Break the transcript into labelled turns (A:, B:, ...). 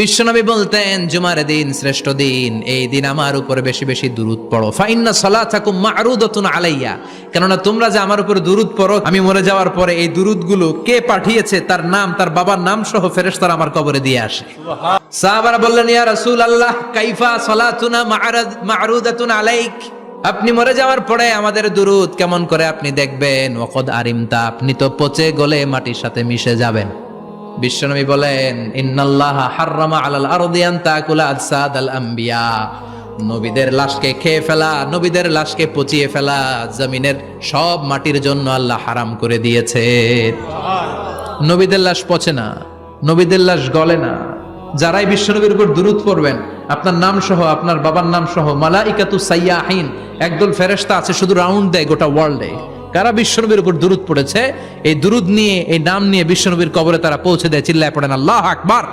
A: বিশ্বনবী বলতেন জুমার দিন শ্রেষ্ঠ দিন, এই দিন আমার উপরে বেশি বেশি দুরূদ পড়ো। ফাইন্না সালাতাকুম মা'রুদাতুন আলাইয়া, কেননা তোমরা যে আমার উপরে দুরূদ পড়ো, আমি মরে যাওয়ার পরে এই দুরূদগুলো কে পাঠিয়েছে তার নাম, তার বাবার নাম সহ ফেরেশতারা আমার কবরে দিয়ে আসে। সাহাবারা বললেন, ইয়া রাসূলুল্লাহ কাইফা সালাতুনা মা'রুদাতুন আলাইক, আপনি মরে যাওয়ার পরে আমাদের দুরূদ কেমন করে আপনি দেখবেন? ওয়াকাদ আরিমতা, আপনি তো পচে গলে মাটির সাথে মিশে যাবেন। বিশ্বনবী বলেন, ইন্নাল্লাহা হাররামা আলাল আরদি আন তাকুলা আজসাদাল আম্বিয়া, নবীদের লাশকে খেয়ে ফেলা, নবীদের লাশকে পচিয়ে ফেলা জমিনের সব মাটির জন্য আল্লাহ হারাম করে দিয়েছে। নবীদের লাশ পচে না, নবীদের লাশ গলে না। যারাই বিশ্বনবীর উপর দুরূদ পড়বেন, আপনার নাম সহ, আপনার বাবার নাম সহ, মালাইকাতু সাইয়াহিন, একদল ফেরেশতা আছে শুধু রাউন্ড দেয় গোটা ওয়ার্ল্ডে। কারা বিশ্বনবীর উপর দুরূদ পড়েছে, এই দুরূদ নিয়ে, এই নাম নিয়ে বিশ্বনবীর কবরে তারা পৌঁছে দেয়। চিল্লায় পড়েন আল্লাহু আকবার।